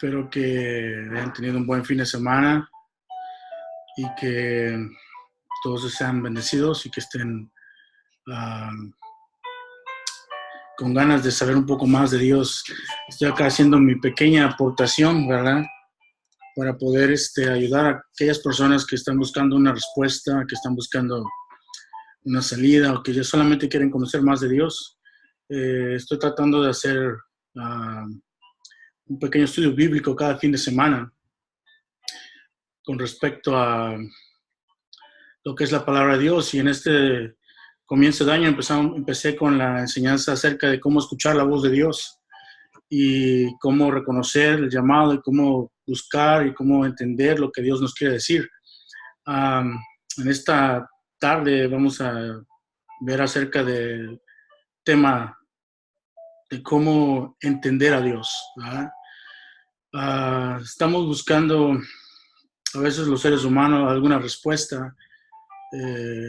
Espero que hayan tenido un buen fin de semana y que todos sean bendecidos y que estén con ganas de saber un poco más de Dios. Estoy acá haciendo mi pequeña aportación, ¿verdad? Para poder ayudar a aquellas personas que están buscando una respuesta, que están buscando una salida o que ya solamente quieren conocer más de Dios. Estoy tratando de hacer un pequeño estudio bíblico cada fin de semana con respecto a lo que es la palabra de Dios, y en este comienzo de año empecé con la enseñanza acerca de cómo escuchar la voz de Dios y cómo reconocer el llamado y cómo buscar y cómo entender lo que Dios nos quiere decir. En esta tarde vamos a ver acerca del tema de cómo entender a Dios, ¿verdad? Estamos buscando a veces los seres humanos alguna respuesta,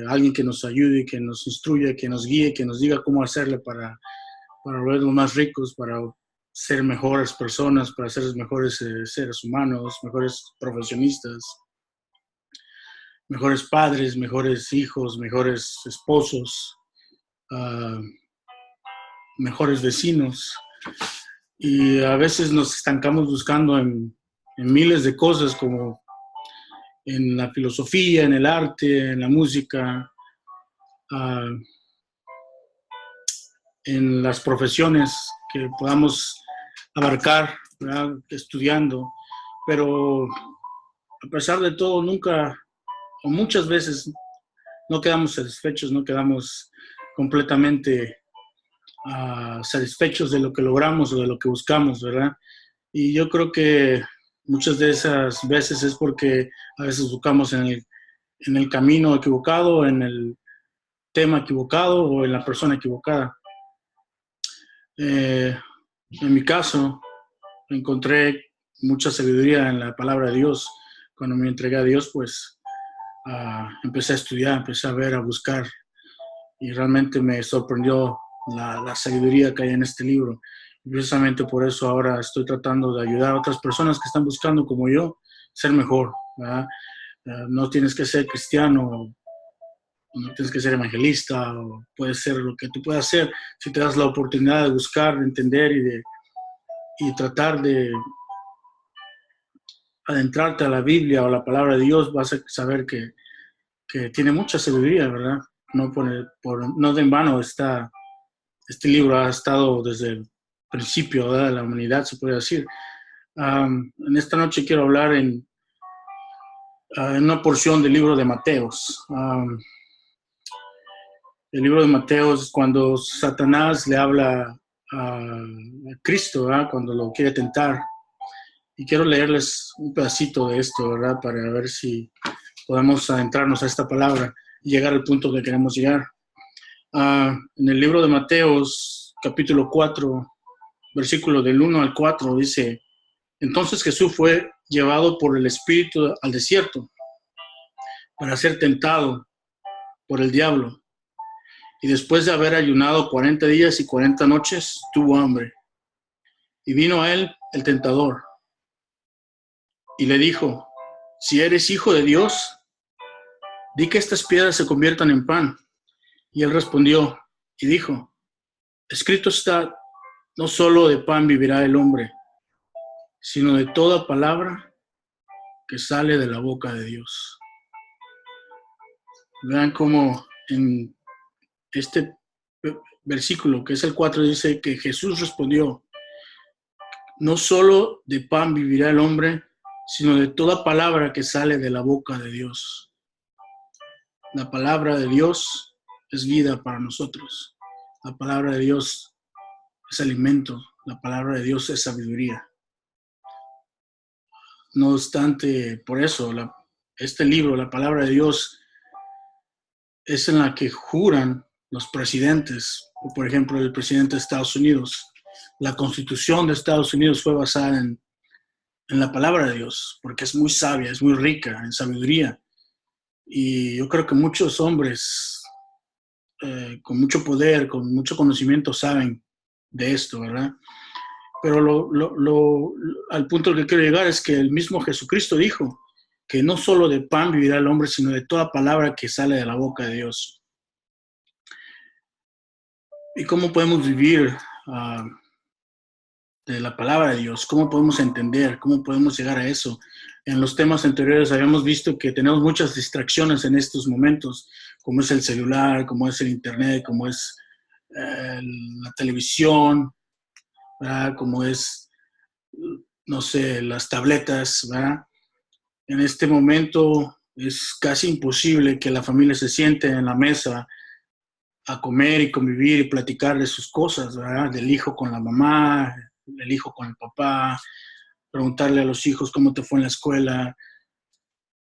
alguien que nos ayude, que nos instruya, que nos guíe, que nos diga cómo hacerle para volvernos más ricos, para ser mejores personas, para ser mejores seres humanos, mejores profesionistas, mejores padres, mejores hijos, mejores esposos, mejores vecinos. Y a veces nos estancamos buscando en miles de cosas, como en la filosofía, en el arte, en la música, en las profesiones que podamos abarcar, ¿verdad? Estudiando. Pero a pesar de todo, nunca o muchas veces no quedamos satisfechos, no quedamos completamente satisfechos de lo que logramos o de lo que buscamos, ¿verdad? Y yo creo que muchas de esas veces es porque a veces buscamos en el camino equivocado, en el tema equivocado o en la persona equivocada. En mi caso, encontré mucha sabiduría en la palabra de Dios. Cuando me entregué a Dios, pues empecé a estudiar, empecé a ver, a buscar, y realmente me sorprendió la sabiduría que hay en este libro. Y precisamente por eso ahora estoy tratando de ayudar a otras personas que están buscando, como yo, ser mejor, ¿verdad? No tienes que ser cristiano, no tienes que ser evangelista, o puedes ser lo que tú puedas hacer si te das la oportunidad de buscar, de entender y tratar de adentrarte a la Biblia o a la palabra de Dios. Vas a saber que tiene mucha sabiduría, ¿verdad? No de en vano este libro ha estado desde el principio, ¿verdad?, de la humanidad, se puede decir. En esta noche quiero hablar en una porción del libro de Mateos. El libro de Mateos es cuando Satanás le habla a Cristo, ¿verdad?, cuando lo quiere tentar. Y quiero leerles un pedacito de esto, ¿verdad?, para ver si podemos adentrarnos a esta palabra y llegar al punto que queremos llegar. En el libro de Mateos, capítulo 4, versículo del 1 al 4, dice: Entonces Jesús fue llevado por el Espíritu al desierto para ser tentado por el diablo. Y después de haber ayunado 40 días y 40 noches, tuvo hambre. Y vino a él el tentador y le dijo: Si eres hijo de Dios, di que estas piedras se conviertan en pan. Y él respondió y dijo: Escrito está, no solo de pan vivirá el hombre, sino de toda palabra que sale de la boca de Dios. Vean cómo en este versículo, que es el 4, dice que Jesús respondió: no solo de pan vivirá el hombre, sino de toda palabra que sale de la boca de Dios. La palabra de Dios es vida para nosotros. La palabra de Dios es alimento. La palabra de Dios es sabiduría. No obstante, por eso, este libro, la palabra de Dios, es en la que juran los presidentes. Por ejemplo, el presidente de Estados Unidos. La Constitución de Estados Unidos fue basada en la palabra de Dios, porque es muy sabia, es muy rica en sabiduría. Y yo creo que muchos hombres con mucho poder, con mucho conocimiento, saben de esto, ¿verdad? Pero al punto al que quiero llegar es que el mismo Jesucristo dijo que no solo de pan vivirá el hombre, sino de toda palabra que sale de la boca de Dios. ¿Y cómo podemos vivir de la palabra de Dios? ¿Cómo podemos entender? ¿Cómo podemos llegar a eso? En los temas anteriores habíamos visto que tenemos muchas distracciones en estos momentos, como es el celular, como es el internet, como es la televisión, ¿verdad? Como es, no sé, las tabletas, ¿verdad? En este momento es casi imposible que la familia se siente en la mesa a comer y convivir y platicar de sus cosas, ¿verdad? Del hijo con la mamá, del hijo con el papá, preguntarle a los hijos cómo te fue en la escuela,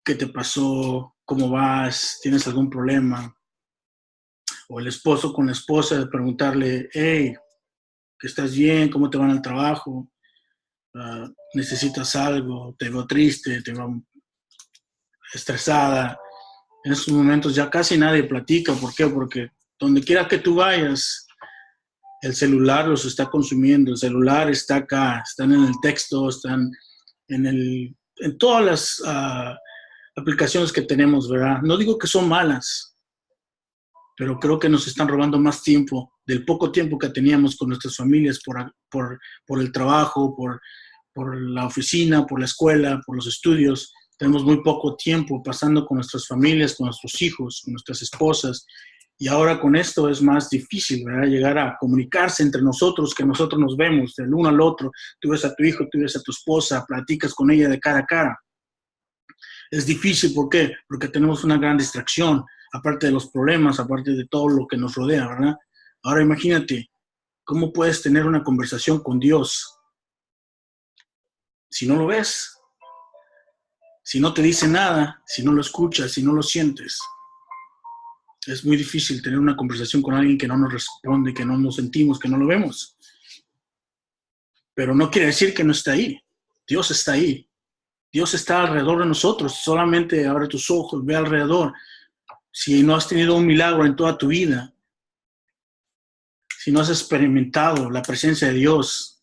qué te pasó, cómo vas, tienes algún problema. O el esposo con la esposa, preguntarle, hey, que estás bien, cómo te va en el trabajo, necesitas algo, te veo triste, te veo estresada. En estos momentos ya casi nadie platica. ¿Por qué? Porque donde quiera que tú vayas, el celular los está consumiendo, el celular está acá, están en el texto, están en todas las aplicaciones que tenemos, ¿verdad? No digo que son malas, pero creo que nos están robando más tiempo, del poco tiempo que teníamos con nuestras familias por el trabajo, por la oficina, por la escuela, por los estudios. Tenemos muy poco tiempo pasando con nuestras familias, con nuestros hijos, con nuestras esposas. Y ahora con esto es más difícil, ¿verdad? Llegar a comunicarse entre nosotros, que nosotros nos vemos del uno al otro. Tú ves a tu hijo, tú ves a tu esposa, platicas con ella de cara a cara. Es difícil, ¿por qué? Porque tenemos una gran distracción, aparte de los problemas, aparte de todo lo que nos rodea, ¿verdad? Ahora imagínate, ¿cómo puedes tener una conversación con Dios si no lo ves? Si no te dice nada, si no lo escuchas, si no lo sientes. Es muy difícil tener una conversación con alguien que no nos responde, que no nos sentimos, que no lo vemos. Pero no quiere decir que no está ahí. Dios está ahí. Dios está alrededor de nosotros. Solamente abre tus ojos, ve alrededor. Si no has tenido un milagro en toda tu vida, si no has experimentado la presencia de Dios,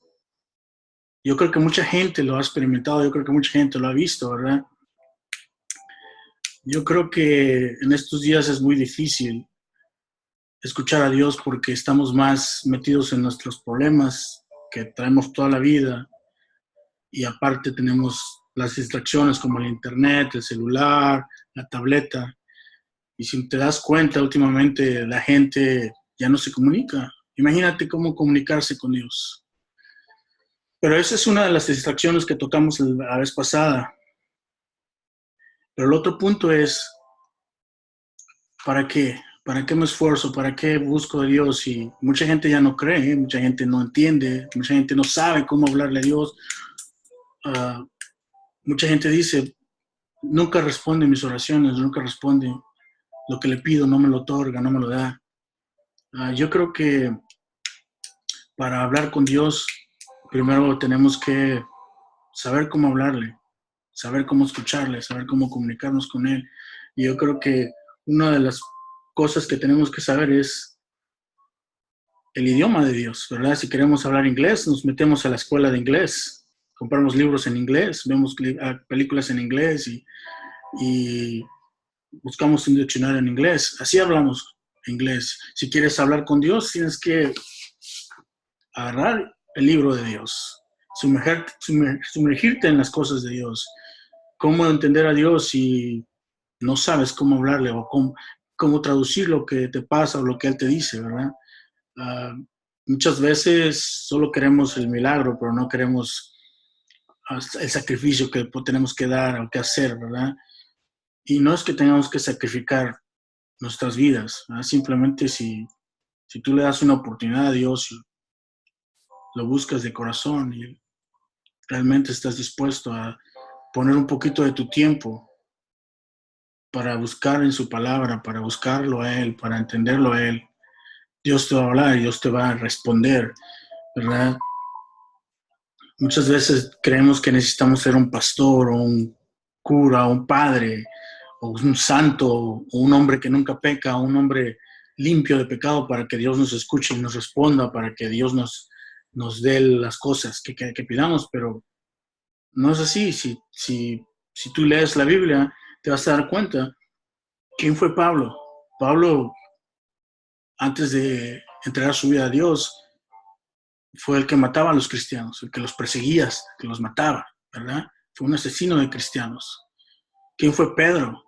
yo creo que mucha gente lo ha experimentado, yo creo que mucha gente lo ha visto, ¿verdad? Yo creo que en estos días es muy difícil escuchar a Dios porque estamos más metidos en nuestros problemas que traemos toda la vida y aparte tenemos las distracciones como el internet, el celular, la tableta. Y si te das cuenta, últimamente la gente ya no se comunica. Imagínate cómo comunicarse con Dios. Pero esa es una de las distracciones que tocamos la vez pasada. Pero el otro punto es, ¿para qué? ¿Para qué me esfuerzo? ¿Para qué busco a Dios? Y mucha gente ya no cree, mucha gente no entiende, mucha gente no sabe cómo hablarle a Dios. Mucha gente dice, nunca responde mis oraciones, nunca responde lo que le pido, no me lo otorga, no me lo da. Yo creo que para hablar con Dios, primero tenemos que saber cómo hablarle, saber cómo escucharle, saber cómo comunicarnos con Él. Y yo creo que una de las cosas que tenemos que saber es el idioma de Dios, ¿verdad? Si queremos hablar inglés, nos metemos a la escuela de inglés, compramos libros en inglés, vemos películas en inglés y buscamos un diccionario en inglés. Así hablamos inglés. Si quieres hablar con Dios, tienes que agarrar el libro de Dios, sumergirte en las cosas de Dios. ¿Cómo entender a Dios si no sabes cómo hablarle o cómo traducir lo que te pasa o lo que Él te dice, ¿verdad? Muchas veces solo queremos el milagro, pero no queremos el sacrificio que tenemos que dar o que hacer, ¿verdad? Y no es que tengamos que sacrificar nuestras vidas, ¿verdad? Simplemente si tú le das una oportunidad a Dios y lo buscas de corazón y realmente estás dispuesto a poner un poquito de tu tiempo para buscar en su palabra, para buscarlo a Él, para entenderlo a Él, Dios te va a hablar y Dios te va a responder, ¿verdad? Muchas veces creemos que necesitamos ser un pastor o un cura o un padre o un santo o un hombre que nunca peca, un hombre limpio de pecado para que Dios nos escuche y nos responda, para que Dios nos dé las cosas que pidamos, pero no es así. Si tú lees la Biblia, te vas a dar cuenta quién fue Pablo. Pablo, antes de entregar su vida a Dios, fue el que mataba a los cristianos, el que los perseguía, el que los mataba, ¿verdad? Fue un asesino de cristianos. ¿Quién fue Pedro?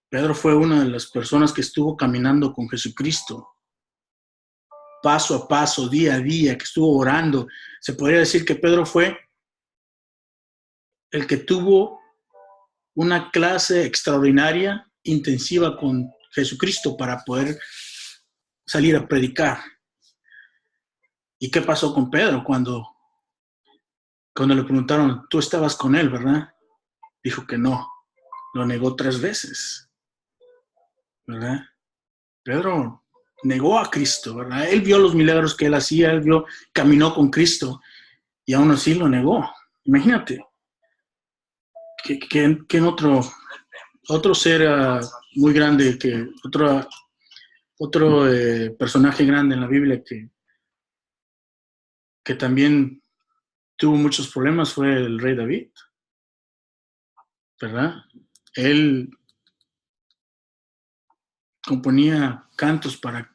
Pedro fue una de las personas que estuvo caminando con Jesucristo, paso a paso, día a día, que estuvo orando. Se podría decir que Pedro fue el que tuvo una clase extraordinaria, intensiva con Jesucristo para poder salir a predicar. ¿Y qué pasó con Pedro cuando le preguntaron, tú estabas con él, ¿verdad? Dijo que no, lo negó 3 veces, ¿verdad? Pedro negó a Cristo, ¿verdad? Él vio los milagros que él hacía, caminó con Cristo y aún así lo negó. Imagínate, que en otro ser muy grande, otro personaje grande en la Biblia que también tuvo muchos problemas fue el rey David, ¿verdad? Él componía cantos para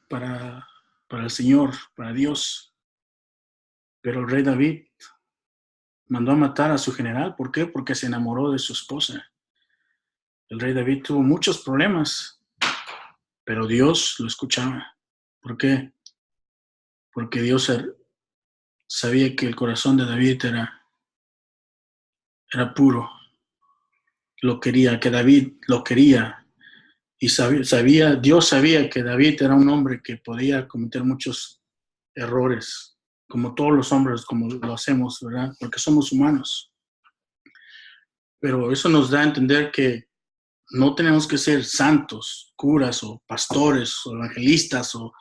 el Señor, para Dios, pero el rey David mandó a matar a su general. ¿Por qué? Porque se enamoró de su esposa. El rey David tuvo muchos problemas, pero Dios lo escuchaba. ¿Por qué? Porque Dios sabía que el corazón de David era puro, lo quería, que David lo quería. Y Dios sabía que David era un hombre que podía cometer muchos errores, como todos los hombres, como lo hacemos, ¿verdad? Porque somos humanos. Pero eso nos da a entender que no tenemos que ser santos, curas o pastores o evangelistas o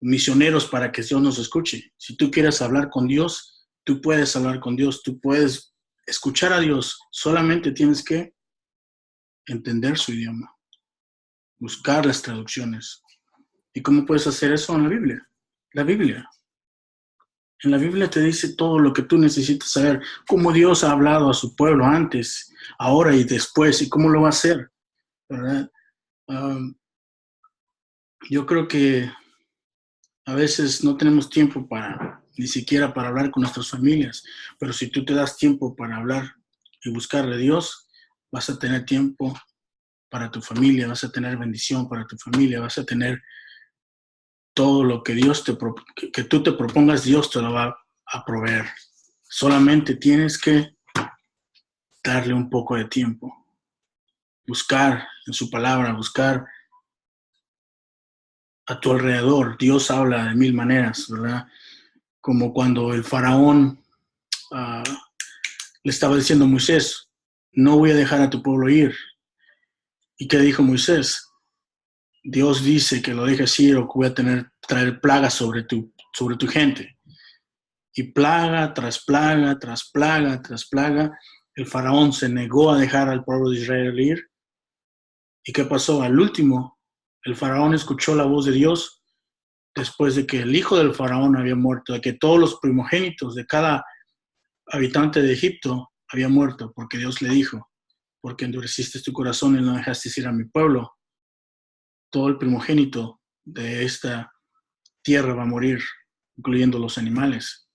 misioneros para que Dios nos escuche. Si tú quieres hablar con Dios, tú puedes hablar con Dios, tú puedes escuchar a Dios. Solamente tienes que entender su idioma, buscar las traducciones. ¿Y cómo puedes hacer eso en la Biblia? La Biblia. En la Biblia te dice todo lo que tú necesitas saber, cómo Dios ha hablado a su pueblo antes, ahora y después, y cómo lo va a hacer, ¿verdad? Yo creo que a veces no tenemos tiempo ni siquiera para hablar con nuestras familias, pero si tú te das tiempo para hablar y buscarle a Dios, vas a tener tiempo para tu familia, vas a tener bendición para tu familia, vas a tener todo lo que que tú te propongas, Dios te lo va a proveer. Solamente tienes que darle un poco de tiempo, buscar en su palabra, buscar a tu alrededor. Dios habla de 1000 maneras, ¿verdad? Como cuando el faraón uh, le estaba diciendo a Moisés, no voy a dejar a tu pueblo ir. ¿Y qué dijo Moisés? Dios dice que lo dejes ir o que voy a traer plagas sobre tu gente. Y plaga tras plaga, tras plaga, tras plaga, el faraón se negó a dejar al pueblo de Israel ir. ¿Y qué pasó? Al último, el faraón escuchó la voz de Dios después de que el hijo del faraón había muerto, de que todos los primogénitos de cada habitante de Egipto había muerto, porque Dios le dijo, porque endureciste tu corazón y no dejaste ir a mi pueblo, todo el primogénito de esta tierra va a morir, incluyendo los animales.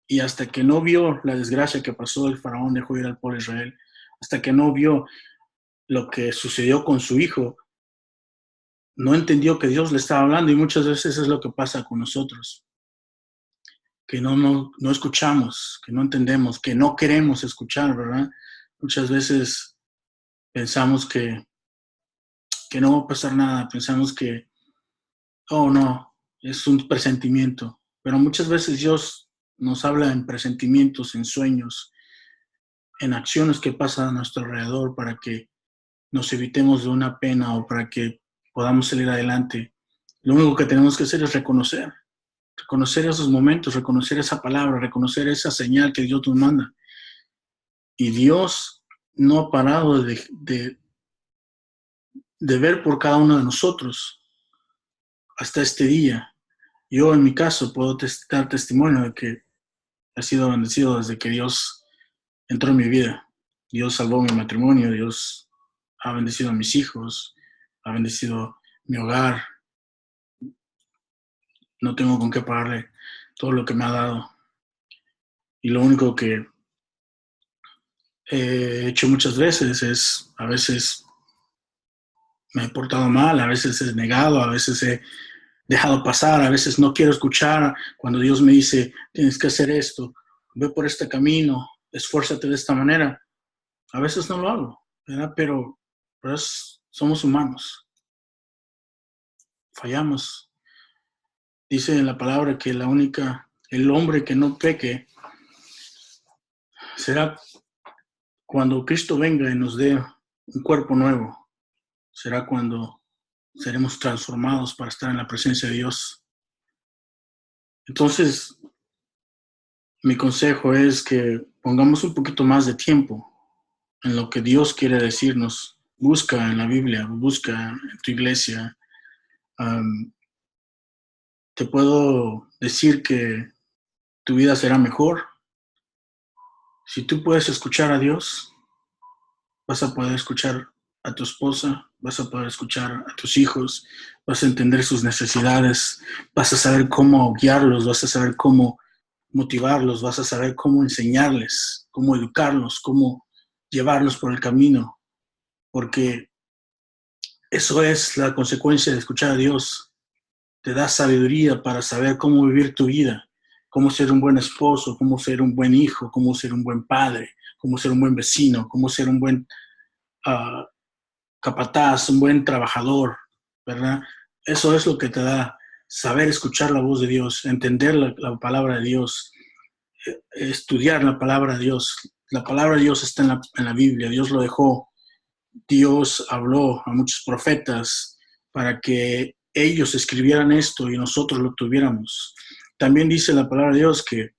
Y hasta que no vio la desgracia que pasó, el faraón dejó ir al pueblo de Israel, hasta que no vio lo que sucedió con su hijo, no entendió que Dios le estaba hablando, y muchas veces es lo que pasa con nosotros, que no escuchamos, que no entendemos, que no queremos escuchar, ¿verdad? Muchas veces pensamos que no va a pasar nada, pensamos que, oh no, es un presentimiento, pero muchas veces Dios nos habla en presentimientos, en sueños, en acciones que pasan a nuestro alrededor para que nos evitemos de una pena o para que podamos salir adelante. Lo único que tenemos que hacer es reconocer esos momentos, reconocer esa palabra, reconocer esa señal que Dios nos manda. Y Dios no ha parado de ver por cada uno de nosotros hasta este día. Yo en mi caso puedo dar testimonio de que he sido bendecido desde que Dios entró en mi vida. Dios salvó mi matrimonio, Dios ha bendecido a mis hijos, ha bendecido mi hogar. No tengo con qué pagarle todo lo que me ha dado. Y lo único que he hecho muchas veces es, a veces me he portado mal, a veces he negado, a veces he dejado pasar, a veces no quiero escuchar cuando Dios me dice, tienes que hacer esto, ve por este camino, esfuérzate de esta manera. A veces no lo hago, ¿verdad? Pero somos humanos, fallamos. Dice en la palabra que el hombre que no peque será cuando Cristo venga y nos dé un cuerpo nuevo, será cuando seremos transformados para estar en la presencia de Dios. Entonces, mi consejo es que pongamos un poquito más de tiempo en lo que Dios quiere decirnos. Busca en la Biblia, busca en tu iglesia. Te puedo decir que tu vida será mejor. Si tú puedes escuchar a Dios, vas a poder escuchar a tu esposa, vas a poder escuchar a tus hijos, vas a entender sus necesidades, vas a saber cómo guiarlos, vas a saber cómo motivarlos, vas a saber cómo enseñarles, cómo educarlos, cómo llevarlos por el camino, porque eso es la consecuencia de escuchar a Dios. Te da sabiduría para saber cómo vivir tu vida, cómo ser un buen esposo, cómo ser un buen hijo, cómo ser un buen padre, cómo ser un buen vecino, cómo ser un buen capataz, un buen trabajador, ¿verdad? Eso es lo que te da saber escuchar la voz de Dios, entender la palabra de Dios, estudiar la palabra de Dios. La palabra de Dios está en la Biblia, Dios lo dejó. Dios habló a muchos profetas para que ellos escribieran esto y nosotros lo tuviéramos. También dice la palabra de Dios que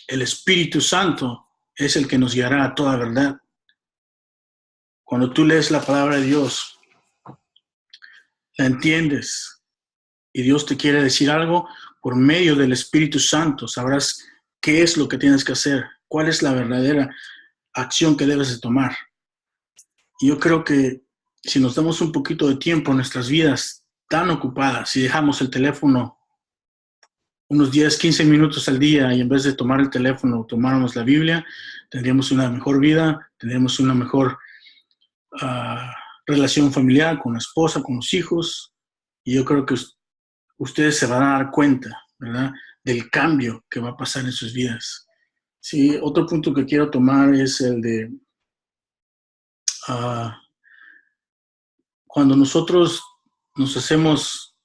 el Espíritu Santo es el que nos guiará a toda verdad. Cuando tú lees la palabra de Dios, la entiendes y Dios te quiere decir algo, por medio del Espíritu Santo sabrás qué es lo que tienes que hacer, cuál es la verdadera acción que debes de tomar. Y yo creo que si nos damos un poquito de tiempo en nuestras vidas tan ocupadas, si dejamos el teléfono unos 10, 15 minutos al día y en vez de tomar el teléfono tomáramos la Biblia, tendríamos una mejor vida, tendríamos una mejor uh, relación familiar con la esposa, con los hijos. Y yo creo que ustedes se van a dar cuenta, ¿verdad?, del cambio que va a pasar en sus vidas. Sí, otro punto que quiero tomar es el de cuando nosotros nos hacemos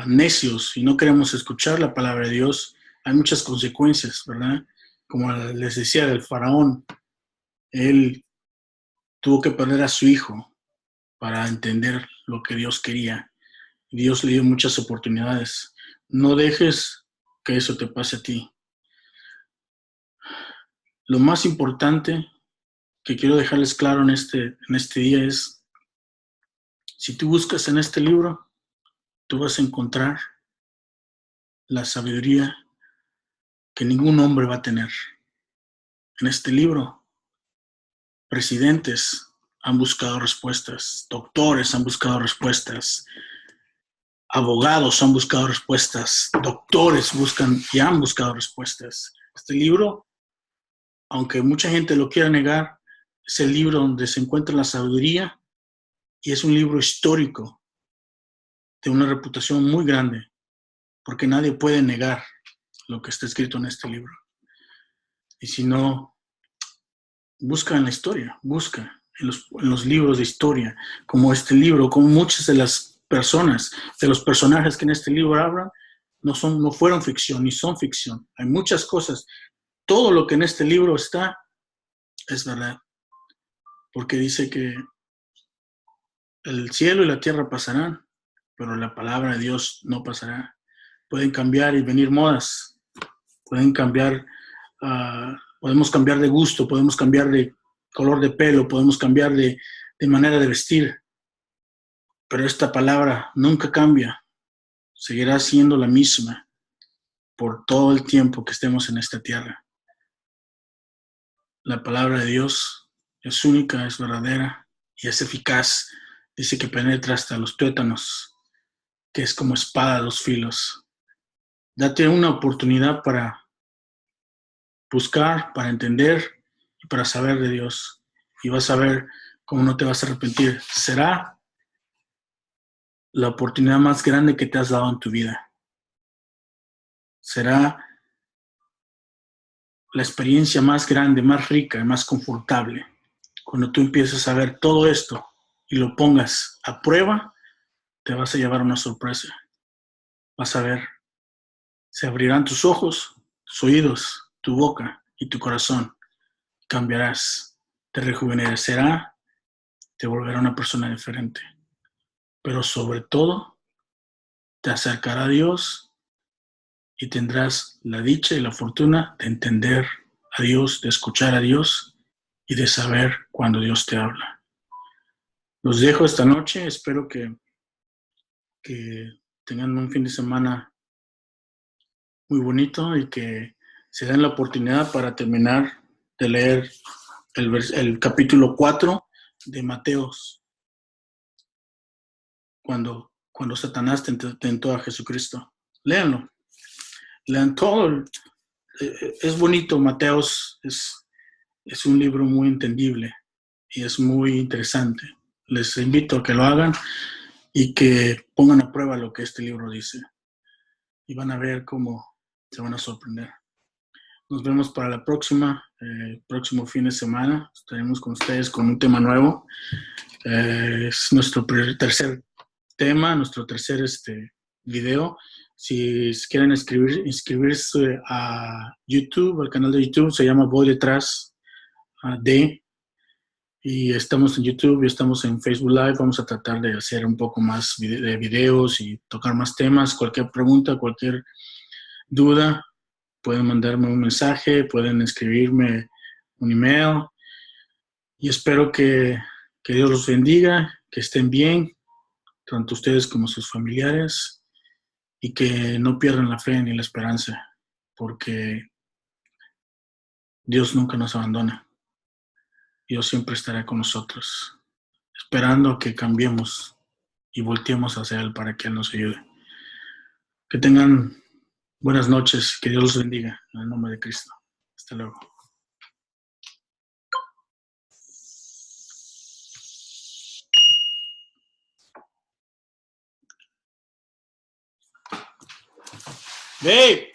necios y no queremos escuchar la palabra de Dios, hay muchas consecuencias, ¿verdad? Como les decía, el faraón, él tuvo que perder a su hijo para entender lo que Dios quería. Dios le dio muchas oportunidades. No dejes que eso te pase a ti. Lo más importante que quiero dejarles claro en este día es, si tú buscas en este libro, tú vas a encontrar la sabiduría que ningún hombre va a tener. En este libro, presidentes han buscado respuestas, doctores han buscado respuestas, abogados han buscado respuestas, doctores buscan y han buscado respuestas. Este libro, aunque mucha gente lo quiera negar, es el libro donde se encuentra la sabiduría y es un libro histórico de una reputación muy grande, porque nadie puede negar lo que está escrito en este libro. Y si no, busca en la historia, busca en los libros de historia, como este libro, como muchas de las personas, de los personajes que en este libro hablan, no fueron ficción, ni son ficción. Hay muchas cosas. Todo lo que en este libro está es verdad, porque dice que el cielo y la tierra pasarán, pero la palabra de Dios no pasará. Pueden cambiar y venir modas, pueden cambiar, podemos cambiar de gusto, podemos cambiar de color de pelo, podemos cambiar de manera de vestir, pero esta palabra nunca cambia, seguirá siendo la misma. por todo el tiempo que estemos en esta tierra. La palabra de Dios es única, es verdadera y es eficaz. Dice que penetra hasta los tuétanos, que es como espada de dos filos. Date una oportunidad para buscar, para entender y para saber de Dios. Y vas a ver cómo no te vas a arrepentir. Será la oportunidad más grande que te has dado en tu vida. Será la experiencia más grande, más rica y más confortable. Cuando tú empieces a ver todo esto y lo pongas a prueba, te vas a llevar una sorpresa. Vas a ver, se abrirán tus ojos, tus oídos, tu boca y tu corazón. Cambiarás, te rejuvenecerá, te volverá una persona diferente. Pero sobre todo, te acercará a Dios y tendrás la dicha y la fortuna de entender a Dios, de escuchar a Dios y de saber cuando Dios te habla. Los dejo esta noche, espero que tengan un fin de semana muy bonito y que se den la oportunidad para terminar de leer el capítulo 4 de Mateos, cuando Satanás tentó a Jesucristo. Léanlo, lean todo. Es bonito, Mateos es un libro muy entendible y es muy interesante. Les invito a que lo hagan y que pongan a prueba lo que este libro dice. Y van a ver cómo se van a sorprender. Nos vemos para la próxima, próximo fin de semana. Estaremos con ustedes con un tema nuevo. Es nuestro tercer tema, nuestro tercer video. Si quieren inscribirse a YouTube, al canal de YouTube, se llama Voy Detrás de. Y estamos en YouTube y estamos en Facebook Live. Vamos a tratar de hacer un poco más de videos y tocar más temas. Cualquier pregunta, cualquier duda, pueden mandarme un mensaje, pueden escribirme un email. Y espero que Dios los bendiga, que estén bien, tanto ustedes como sus familiares, y que no pierdan la fe ni la esperanza, porque Dios nunca nos abandona. Dios siempre estará con nosotros, esperando que cambiemos y volteemos hacia Él para que Él nos ayude. Que tengan buenas noches, que Dios los bendiga, en el nombre de Cristo. Hasta luego. Babe!